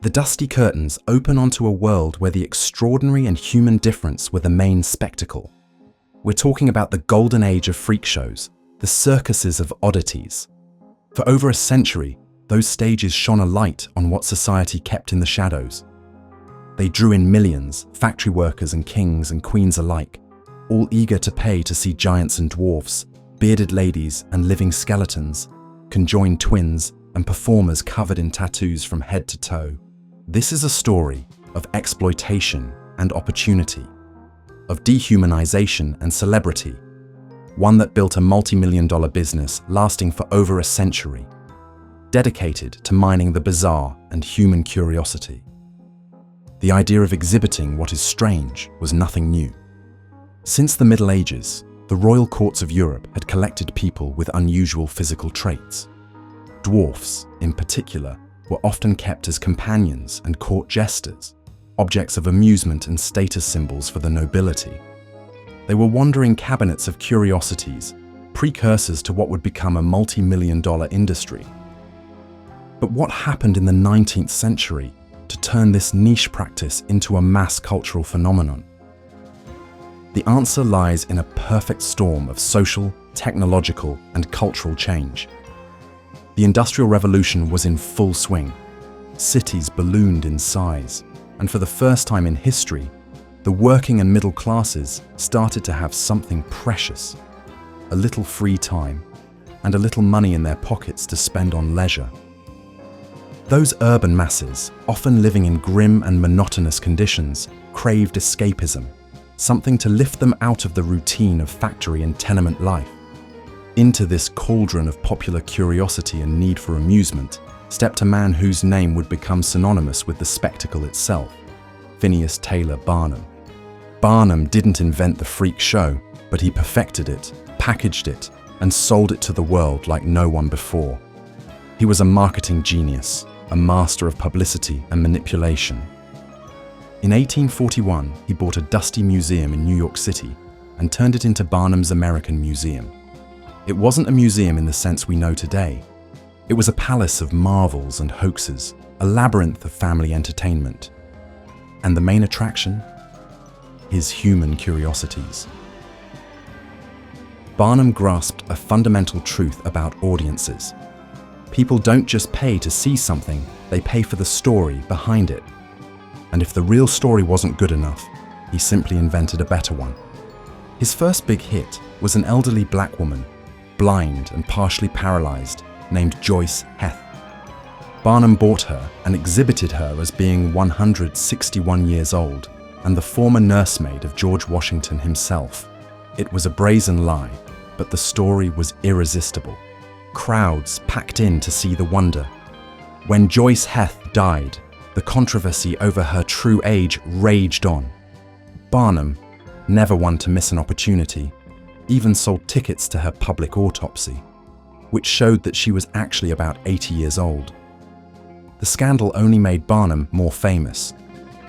The dusty curtains open onto a world where the extraordinary and human difference were the main spectacle. We're talking about the golden age of freak shows, the circuses of oddities. For over a century, those stages shone a light on what society kept in the shadows. They drew in millions, factory workers and kings and queens alike, all eager to pay to see giants and dwarfs, bearded ladies and living skeletons, conjoined twins and performers covered in tattoos from head to toe. This is a story of exploitation and opportunity, of dehumanization and celebrity, one that built a multi-million-dollar business lasting for over a century, dedicated to mining the bizarre and human curiosity. The idea of exhibiting what is strange was nothing new. Since the Middle Ages, the royal courts of Europe had collected people with unusual physical traits. Dwarfs, in particular, were often kept as companions and court jesters, objects of amusement and status symbols for the nobility. They were wandering cabinets of curiosities, precursors to what would become a multi-million-dollar industry. But what happened in the 19th century to turn this niche practice into a mass cultural phenomenon? The answer lies in a perfect storm of social, technological, and cultural change. The Industrial Revolution was in full swing. Cities ballooned in size, and for the first time in history, the working and middle classes started to have something precious, a little free time, and a little money in their pockets to spend on leisure. Those urban masses, often living in grim and monotonous conditions, craved escapism, something to lift them out of the routine of factory and tenement life. Into this cauldron of popular curiosity and need for amusement stepped a man whose name would become synonymous with the spectacle itself, Phineas Taylor Barnum. Barnum didn't invent the freak show, but he perfected it, packaged it, and sold it to the world like no one before. He was a marketing genius, a master of publicity and manipulation. In 1841, he bought a dusty museum in New York City and turned it into Barnum's American Museum. It wasn't a museum in the sense we know today. It was a palace of marvels and hoaxes, a labyrinth of family entertainment. And the main attraction? His human curiosities. Barnum grasped a fundamental truth about audiences. People don't just pay to see something, they pay for the story behind it. And if the real story wasn't good enough, he simply invented a better one. His first big hit was an elderly black woman, blind and partially paralyzed, named Joyce Heth. Barnum bought her and exhibited her as being 161 years old and the former nursemaid of George Washington himself. It was a brazen lie, but the story was irresistible. Crowds packed in to see the wonder. When Joyce Heth died, the controversy over her true age raged on. Barnum, never one to miss an opportunity, even sold tickets to her public autopsy, which showed that she was actually about 80 years old. The scandal only made Barnum more famous.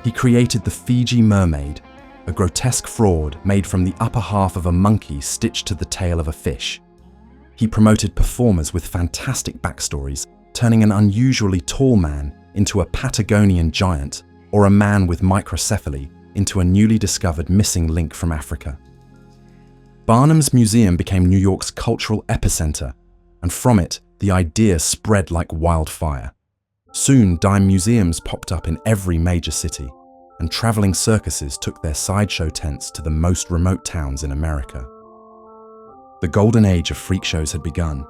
He created the Fiji mermaid, a grotesque fraud made from the upper half of a monkey stitched to the tail of a fish. He promoted performers with fantastic backstories, turning an unusually tall man into a Patagonian giant or a man with microcephaly into a newly discovered missing link from Africa. Barnum's museum became New York's cultural epicenter, and from it, the idea spread like wildfire. Soon, dime museums popped up in every major city, and traveling circuses took their sideshow tents to the most remote towns in America. The golden age of freak shows had begun.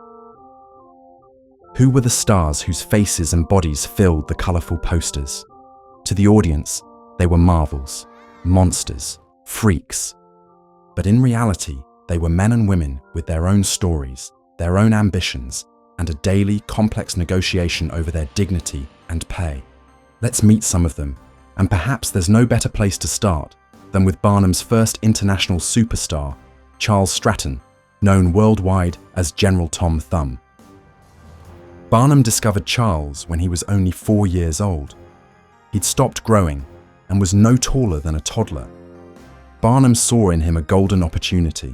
Who were the stars whose faces and bodies filled the colorful posters? To the audience, they were marvels, monsters, freaks. But in reality, they were men and women with their own stories, their own ambitions, and a daily, complex negotiation over their dignity and pay. Let's meet some of them, and perhaps there's no better place to start than with Barnum's first international superstar, Charles Stratton, known worldwide as General Tom Thumb. Barnum discovered Charles when he was only 4 years old. He'd stopped growing and was no taller than a toddler. Barnum saw in him a golden opportunity.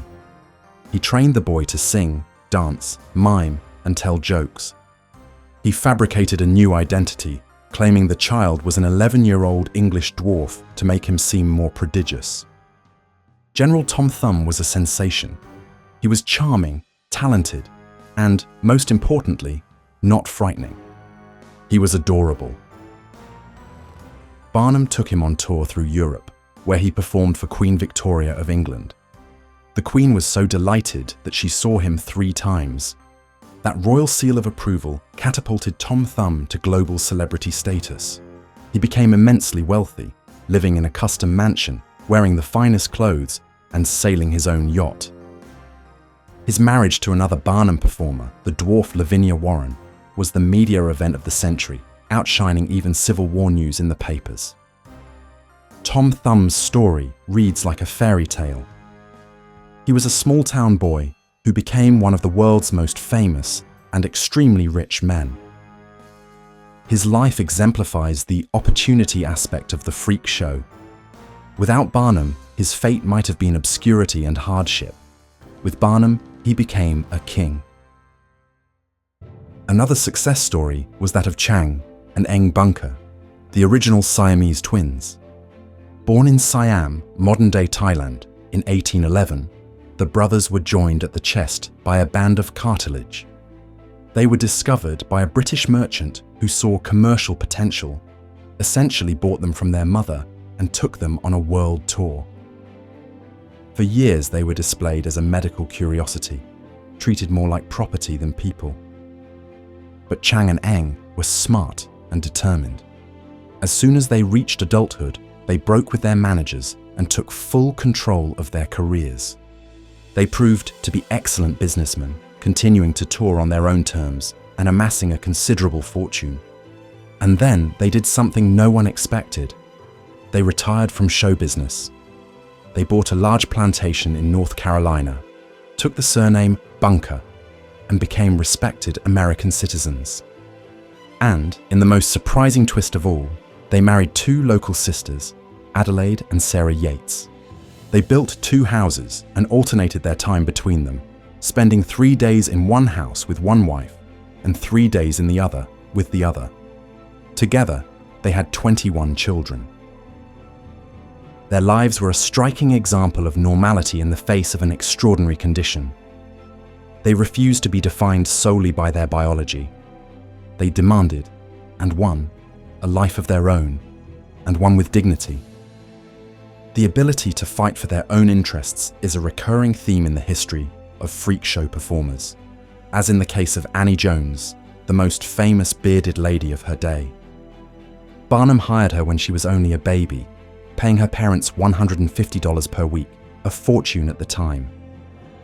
He trained the boy to sing, dance, mime, and tell jokes. He fabricated a new identity, claiming the child was an 11-year-old English dwarf to make him seem more prodigious. General Tom Thumb was a sensation. He was charming, talented, and, most importantly, not frightening. He was adorable. Barnum took him on tour through Europe, where he performed for Queen Victoria of England. The Queen was so delighted that she saw him 3 times. That royal seal of approval catapulted Tom Thumb to global celebrity status. He became immensely wealthy, living in a custom mansion, wearing the finest clothes, and sailing his own yacht. His marriage to another Barnum performer, the dwarf Lavinia Warren, was the media event of the century, outshining even Civil War news in the papers. Tom Thumb's story reads like a fairy tale. He was a small-town boy who became one of the world's most famous and extremely rich men. His life exemplifies the opportunity aspect of the freak show. Without Barnum, his fate might have been obscurity and hardship. With Barnum, he became a king. Another success story was that of Chang and Eng Bunker, the original Siamese twins. Born in Siam, modern-day Thailand, in 1811, the brothers were joined at the chest by a band of cartilage. They were discovered by a British merchant who saw commercial potential, essentially bought them from their mother and took them on a world tour. For years they were displayed as a medical curiosity, treated more like property than people. But Chang and Eng were smart and determined. As soon as they reached adulthood, they broke with their managers and took full control of their careers. They proved to be excellent businessmen, continuing to tour on their own terms and amassing a considerable fortune. And then they did something no one expected. They retired from show business. They bought a large plantation in North Carolina, took the surname Bunker, and became respected American citizens. And, in the most surprising twist of all, they married 2 local sisters, Adelaide and Sarah Yates. They built 2 houses and alternated their time between them, spending 3 days in one house with one wife and 3 days in the other with the other. Together, they had 21 children. Their lives were a striking example of normality in the face of an extraordinary condition. They refused to be defined solely by their biology. They demanded, and won, a life of their own, and one with dignity. The ability to fight for their own interests is a recurring theme in the history of freak show performers, as in the case of Annie Jones, the most famous bearded lady of her day. Barnum hired her when she was only a baby, paying her parents $150 per week, a fortune at the time.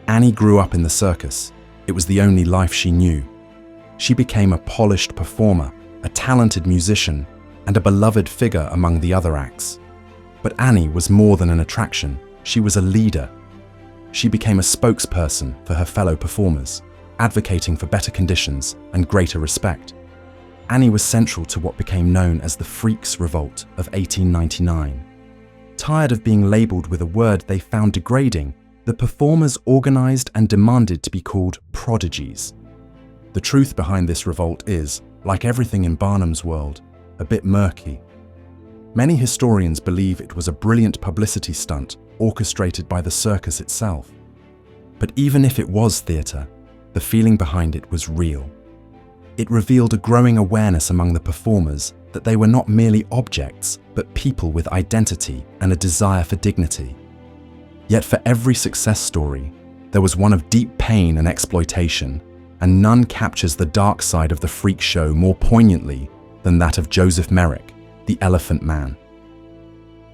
Annie grew up in the circus. It was the only life she knew. She became a polished performer, a talented musician, and a beloved figure among the other acts. But Annie was more than an attraction. She was a leader. She became a spokesperson for her fellow performers, advocating for better conditions and greater respect. Annie was central to what became known as the Freaks' Revolt of 1899. Tired of being labelled with a word they found degrading, the performers organised and demanded to be called prodigies. The truth behind this revolt is, like everything in Barnum's world, a bit murky. Many historians believe it was a brilliant publicity stunt orchestrated by the circus itself. But even if it was theatre, the feeling behind it was real. It revealed a growing awareness among the performers that they were not merely objects, but people with identity and a desire for dignity. Yet for every success story, there was one of deep pain and exploitation, and none captures the dark side of the freak show more poignantly than that of Joseph Merrick, the Elephant Man.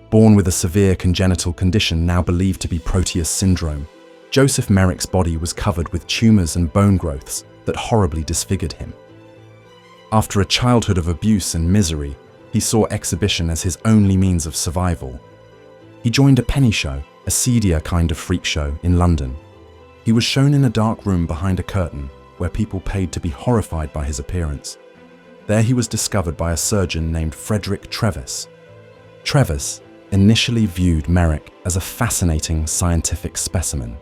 Born with a severe congenital condition now believed to be Proteus syndrome, Joseph Merrick's body was covered with tumours and bone growths that horribly disfigured him. After a childhood of abuse and misery, he saw exhibition as his only means of survival. He joined a penny show, a seedier kind of freak show, in London. He was shown in a dark room behind a curtain where people paid to be horrified by his appearance. There he was discovered by a surgeon named Frederick Trevis. Trevis initially viewed Merrick as a fascinating scientific specimen.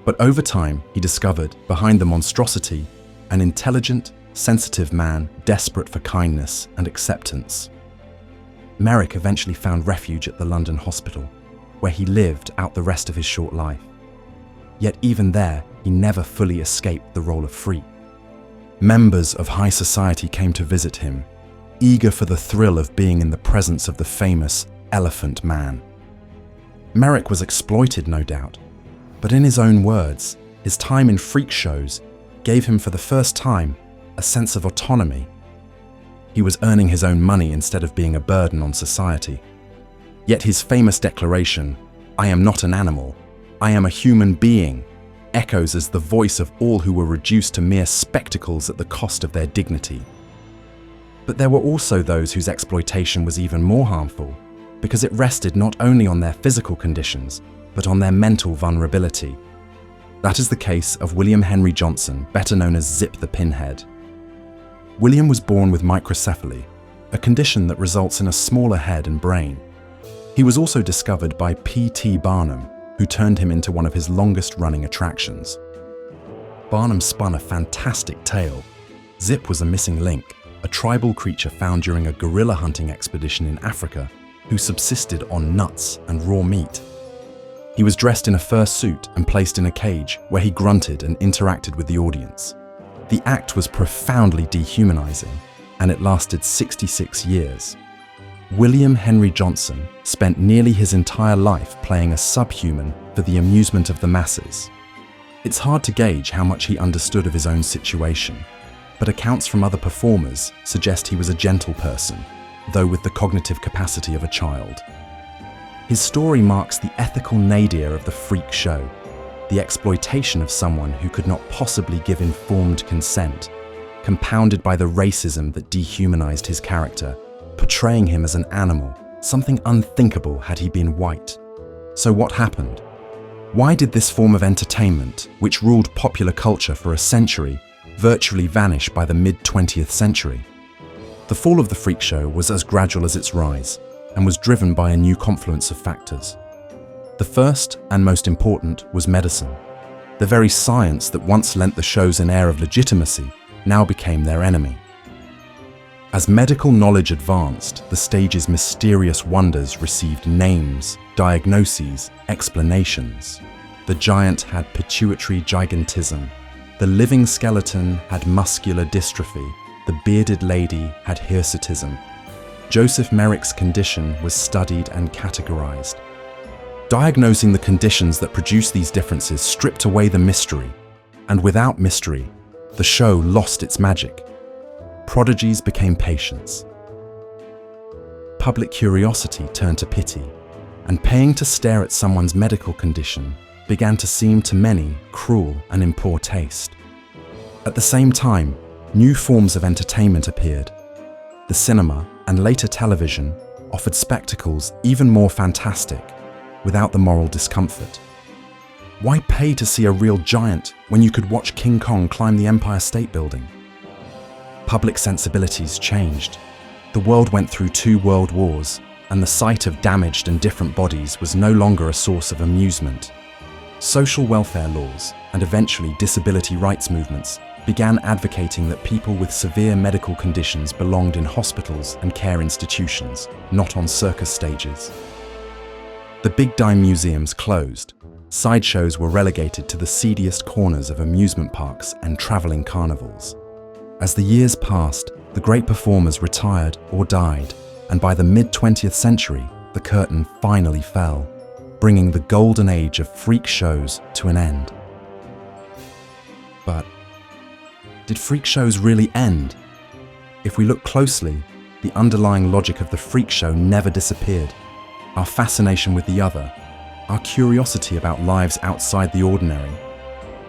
But over time, he discovered, behind the monstrosity, an intelligent, sensitive man desperate for kindness and acceptance. Merrick eventually found refuge at the London hospital, where he lived out the rest of his short life. Yet even there, he never fully escaped the role of freak. Members of high society came to visit him, eager for the thrill of being in the presence of the famous Elephant Man. Merrick was exploited, no doubt, but in his own words, his time in freak shows gave him for the first time a sense of autonomy. He was earning his own money instead of being a burden on society. Yet his famous declaration, "I am not an animal, I am a human being," echoes as the voice of all who were reduced to mere spectacles at the cost of their dignity. But there were also those whose exploitation was even more harmful, because it rested not only on their physical conditions, but on their mental vulnerability. That is the case of William Henry Johnson, better known as Zip the Pinhead. William was born with microcephaly, a condition that results in a smaller head and brain. He was also discovered by P.T. Barnum, who turned him into one of his longest-running attractions. Barnum spun a fantastic tale. Zip was a missing link, a tribal creature found during a gorilla hunting expedition in Africa, who subsisted on nuts and raw meat. He was dressed in a fur suit and placed in a cage where he grunted and interacted with the audience. The act was profoundly dehumanizing, and it lasted 66 years. William Henry Johnson spent nearly his entire life playing a subhuman for the amusement of the masses. It's hard to gauge how much he understood of his own situation, but accounts from other performers suggest he was a gentle person, though with the cognitive capacity of a child. His story marks the ethical nadir of the freak show, the exploitation of someone who could not possibly give informed consent, compounded by the racism that dehumanized his character, portraying him as an animal, something unthinkable had he been white. So what happened? Why did this form of entertainment, which ruled popular culture for a century, virtually vanish by the mid-20th century? The fall of the freak show was as gradual as its rise, and was driven by a new confluence of factors. The first and most important was medicine. The very science that once lent the shows an air of legitimacy now became their enemy. As medical knowledge advanced, the stage's mysterious wonders received names, diagnoses, explanations. The giant had pituitary gigantism. The living skeleton had muscular dystrophy. The bearded lady had hirsutism. Joseph Merrick's condition was studied and categorized. Diagnosing the conditions that produce these differences stripped away the mystery, and without mystery, the show lost its magic. Prodigies became patients. Public curiosity turned to pity, and paying to stare at someone's medical condition began to seem to many cruel and in poor taste. At the same time, new forms of entertainment appeared. The cinema, and later television, offered spectacles even more fantastic, without the moral discomfort. Why pay to see a real giant when you could watch King Kong climb the Empire State Building? Public sensibilities changed. The world went through 2 world wars, and the sight of damaged and different bodies was no longer a source of amusement. Social welfare laws, and eventually disability rights movements, began advocating that people with severe medical conditions belonged in hospitals and care institutions, not on circus stages. The big dime museums closed. Sideshows were relegated to the seediest corners of amusement parks and traveling carnivals. As the years passed, the great performers retired or died, and by the mid-20th century, the curtain finally fell, bringing the golden age of freak shows to an end. But did freak shows really end? If we look closely, the underlying logic of the freak show never disappeared. Our fascination with the other, our curiosity about lives outside the ordinary,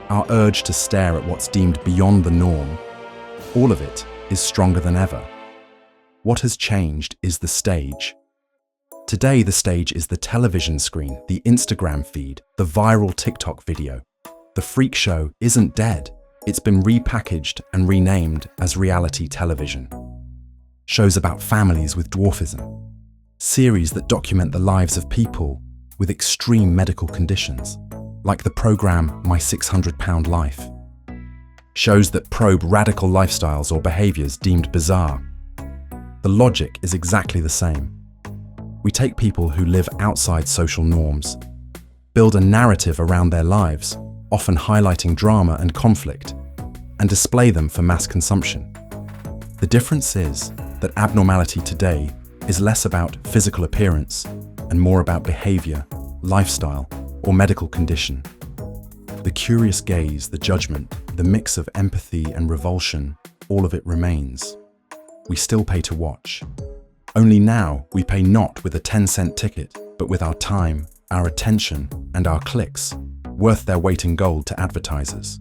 our urge to stare at what's deemed beyond the norm, all of it is stronger than ever. What has changed is the stage. Today, the stage is the television screen, the Instagram feed, the viral TikTok video. The freak show isn't dead. It's been repackaged and renamed as reality television. Shows about families with dwarfism. Series that document the lives of people with extreme medical conditions, like the program My £600 Life. shows that probe radical lifestyles or behaviors deemed bizarre. The logic is exactly the same. We take people who live outside social norms, build a narrative around their lives, often highlighting drama and conflict, and display them for mass consumption. The difference is that abnormality today is less about physical appearance and more about behavior, lifestyle, or medical condition. The curious gaze, the judgment, the mix of empathy and revulsion, all of it remains. We still pay to watch. Only now we pay not with a 10-cent ticket, but with our time, our attention, and our clicks, worth their weight in gold to advertisers.